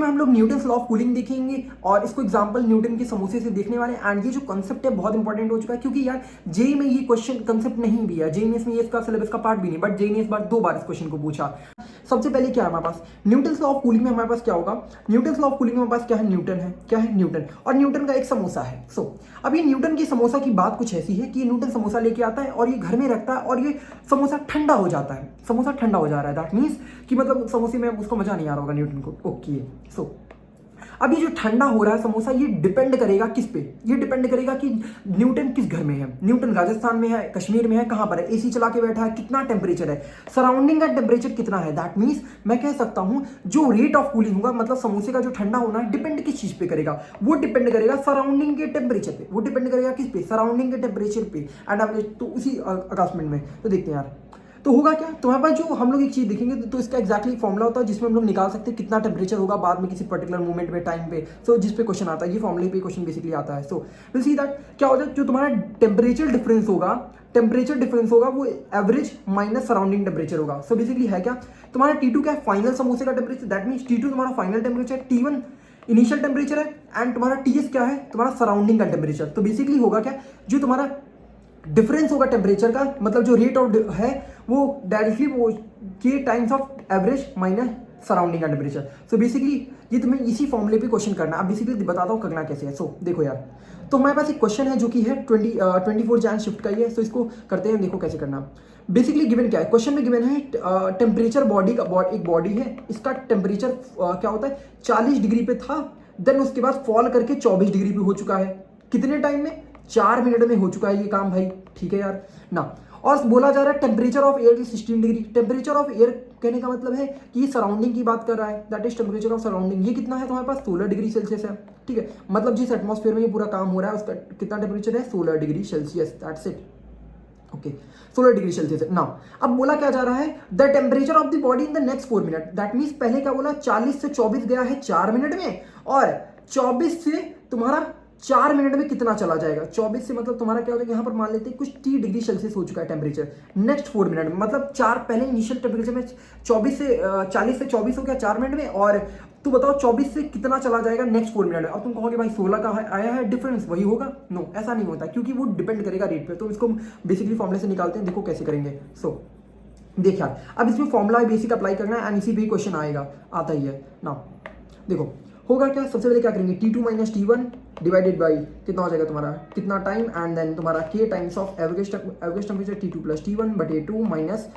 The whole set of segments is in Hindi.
में हम लोग न्यूटन लॉ ऑफ कूलिंग देखेंगे और इसको एग्जांपल न्यूटन के समोसे से देखने वाले हैं। एंड ये जो कंसेप्ट है बहुत इंपॉर्टेंट हो चुका है, क्योंकि यार जेई में ये क्वेश्चन कंसेप्ट नहीं भी है, जेई में इसमें ये इसका सिलेबस का पार्ट भी नहीं, बट जेई ने इस बार 2 बार इस क्वेश्चन को पूछा। सबसे पहले क्या है हमारे पास न्यूटन लॉ ऑफ कूलिंग में हमारे पास क्या होगा, न्यूटन लॉ ऑफ कूलिंग में हमारे पास क्या है, न्यूटन और न्यूटन का एक समोसा है। सो अब ये न्यूटन की समोसा की बात कुछ ऐसी है कि न्यूटन समोसा लेके आता है और ये घर में रखता है और ये समोसा ठंडा हो जाता है, समोसा ठंडा हो जा रहा है। दैट मीन्स कि मतलब समोसे में उसको मजा नहीं आ रहा होगा न्यूटन को। ओके, सो अब ये जो ठंडा हो रहा है समोसा, ये डिपेंड करेगा किस पे, ये डिपेंड करेगा कि न्यूटन किस घर में है। न्यूटन राजस्थान में है, कश्मीर में है, कहां पर है, एसी चला के बैठा है, कितना टेम्परेचर है, सराउंडिंग का टेम्परेचर कितना है। दैट मीन्स मैं कह सकता हूं जो रेट ऑफ कूलिंग होगा, मतलब समोसे का जो ठंडा होना है, डिपेंड किस चीज पे करेगा, वो डिपेंड करेगा सराउंडिंग के टेम्परेचर पे, वो डिपेंड करेगा किस पे, सराउंडिंग के टेम्परेचर पे। एंड तो उसी अकाउंटमेंट में तो देखते हैं यार, तो होगा क्या, तुम्हारे पास जो हम लोग एक चीज देखेंगे तो इसका एक्जैक्टली फॉर्मुला होता है जिसमें हम लोग निकाल सकते हैं कितना टेम्परेचर होगा बाद में किसी पर्टिकुलर मोमेंट में, टाइम पे। सो जिस पे क्वेश्चन आता है, ये फॉर्मुले पे क्वेश्चन बेसिकली आता है। सो विल सी दैट क्या होता है, जो तुम्हारा टेम्परेचर डिफरेंस होगा वो एवरेज माइनस सराउंडिंग टेम्परेचर होगा। सो बेसिकली है क्या, तुम्हारा T2 क्या है, फाइनल समोसे का टेम्परेचर। दैट मीन्स T2 तुम्हारा final temperature, T1 initial temperature है, एंड तुम्हारा TS क्या है, तुम्हारा सराउंडिंग का टेम्परेचर। तो बेसिकली होगा क्या, जो तुम्हारा डिफरेंस होगा टेम्परेचर का, मतलब जो रेट ऑफ है वो डायरेक्टली वो के times of average minus surrounding का टेम्परेचर। सो बेसिकली ये तुम्हें इसी फॉर्मूले पे क्वेश्चन करना है। अब बेसिकली बताता हूँ करना कैसे है। सो देखो यार, तो हमारे पास एक क्वेश्चन है जो कि है 24 जैन शिफ्ट का ही है। सो इसको करते हैं, देखो कैसे करना। बेसिकली गिवन क्या है, क्वेश्चन में गिवन है टेम्परेचर बॉडी का, एक बॉडी है, इसका टेम्परेचर क्या होता है 40 डिग्री पे था, देन उसके बाद फॉल करके 24 डिग्री पे हो चुका है। कितने टाइम में, 4 मिनट में हो चुका है ये काम भाई। ठीक है यार ना। और बोला जा रहा है temperature of air 16 degree. Temperature of air कहने का मतलब है कि सराउंडिंग की बात कर रहा है, that is temperature of surrounding. ये कितना है तुम्हारे पास, 16 डिग्री सेल्सियस है। ठीक है, मतलब जिस एटमॉस्फेयर में ये पूरा काम हो रहा है उसका कितना टेम्परेचर है, 16 degree Celsius. That's it. Okay, 16 degree Celsius है। नाउ अब बोला क्या जा रहा है, the temperature of the body in the next 4 minute. That means पहले क्या बोला, 40 से 24 गया है 4 मिनट में, और 24 से तुम्हारा 4 मिनट में कितना चला जाएगा। 24 से मतलब तुम्हारा क्या हो जाएगा, यहाँ पर मान लेते हैं कुछ 30 डिग्री सेल्सियस हो चुका है टेम्परेचर नेक्स्ट 4 मिनट में। मतलब 4 पहले इनिशियल टेम्परेचर में 40 से 24 हो गया 4 मिनट में, और तू बताओ 24 से कितना चला जाएगा नेक्स्ट 4 मिनट में। अब तुम कहोगे भाई 16 का आया है डिफरेंस, वही होगा। नो, ऐसा नहीं होता, क्योंकि वो डिपेंड करेगा रेट पे। तो इसको बेसिकली फॉर्मुले से निकालते हैं, देखो कैसे करेंगे। सो देख यार, अब इसमें फॉर्मुला बेसिक अप्लाई करना है, एंड इसी पे क्वेश्चन आएगा, आता ही है ना। देखो होगा क्या, सबसे पहले क्या करेंगे, T2 minus T1 divided by कितना हो जाएगा तुम्हारा, कितना टाइम, एंड देन तुम्हारा K times of average temperature T2 plus T1 बटे 2 माइनस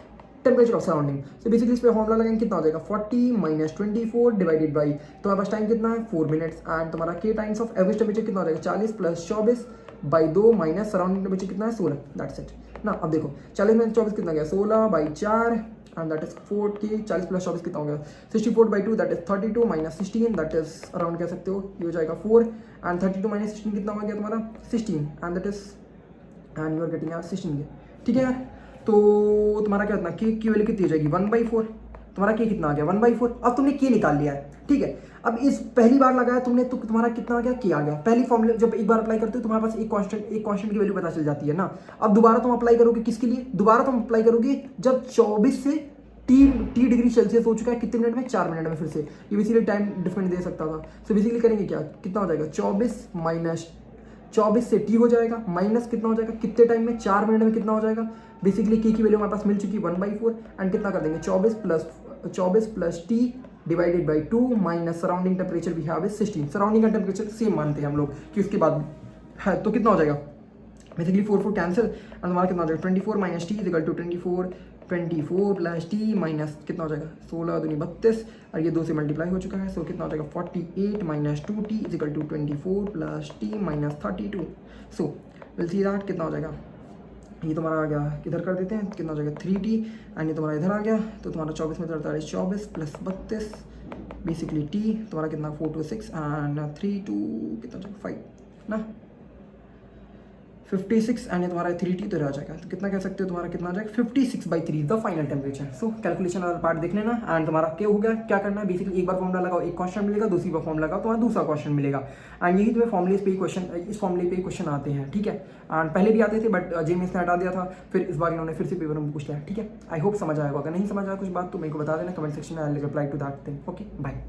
टेम्परेचर ऑफ सराउंडिंग। तो बेसिकली इस पे फॉर्मुला लगाएंगे, कितना हो जाएगा 40 माइनस 24 डिवाइडेड बाई, तुम्हारे पास टाइम कितना है 4 मिनट्स, एंड तुम्हारा K times of average temperature कितना हो जाएगा 40 plus 24 by 2 minus surrounding temperature कितना है 16। दैट्स इट ना। अब देखो 40 माइनस 24 कितना गया, 16 by 4, and that is 40, 40 plus 24 कितना हो गया 64 by 2, that is 32 minus 16, that is around कह सकते हो ये हो जाएगा 4, एंड 32 माइनस 16 कितना हो गया तुम्हारा 16, and that is, and you are getting यार 16 के। ठीक है यार, तो तुम्हारा क्या होता है, की वैल्यू कितनी हो जाएगी 1/4, तुम्हारा के कितना आ गया 1/4। अब तुमने के निकाल लिया है। ठीक है, अब इस पहली बार लगाया तुमने तो तुम्हारा कितना आ गया, के आ गया। पहली फॉर्मूले जब एक बार अप्लाई करते हो तुम्हारे पास एक कांस्टेंट की वैल्यू पता चल जाती है ना। अब दोबारा तुम अप्लाई करोगे किसके लिए, दोबारा तुम अप्लाई करोगे जब 24 से टी डिग्री सेल्सियस हो चुका है, कितने मिनट में, 4 मिनट में। फिर से ये बेसिकली टाइम डिफरेंट दे सकता था। सो बेसिकली करेंगे क्या, कितना हो जाएगा 24 माइनस 24 से टी हो जाएगा, माइनस कितना हो जाएगा, कितने टाइम में, 4 मिनट में कितना हो जाएगा। बेसिकली के की वैल्यू हमारे पास मिल चुकी 1/4, एंड कितना कर देंगे 24 plus T divided by 2 minus surrounding temperature we have is 16। Surrounding का टेम्परेचर सेम मानते हैं हम लोग कि उसके बाद है, तो कितना हो जाएगा बेसिकली 4 कैंसिल, एंड हमारा कितना हो जाएगा 24 minus T equal to 24 plus T minus कितना हो जाएगा 16 दूनी 32, और ये 2 से मल्टीप्लाई हो चुका है। सो कितना हो जाएगा 48 minus 2t equal to 24 plus T minus 32। So will see that कितना हो जाएगा, ये तुम्हारा आ गया, इधर कर देते हैं, कितना हो जाएगा 3t, एंड ये तुम्हारा इधर आ गया, तो तुम्हारा 24 में 48 24 प्लस 32 बेसिकली t तुम्हारा कितना 4 to 6 एंड 3 to कितना हो जाएगा 5 ना 56, एंड ये तुम्हारा 3t तो रह जाएगा। तो कितना कह सकते हो तुम्हारा कितना आ जाएगा 56/3 the final temperature. So calculation वाला पार्ट देख लेना, एंड तुम्हारा क्या हो गया, क्या करना है बेसिकली एक बार फॉर्मुला लगाओ एक क्वेश्चन मिलेगा, दूसरी बार फॉर्मुला लगाओ तुम्हारा दूसरा क्वेश्चन मिलेगा, एंड यही तुम्हें फॉर्मुले पे क्वेश्चन, इस फॉर्मुले पे क्वेश्चन आते हैं। ठीक है, एंड पहले भी आते थे बट जेएमएस ने हटा दिया था, फिर इस बार इन्होंने फिर से पेपर में पूछ लिया। ठीक है, आई होप समझ आएगा, अगर नहीं समझ आया कुछ बात तो मेरे को बता देना कमेंट सेक्शन में, I will reply to that thing. Okay bye.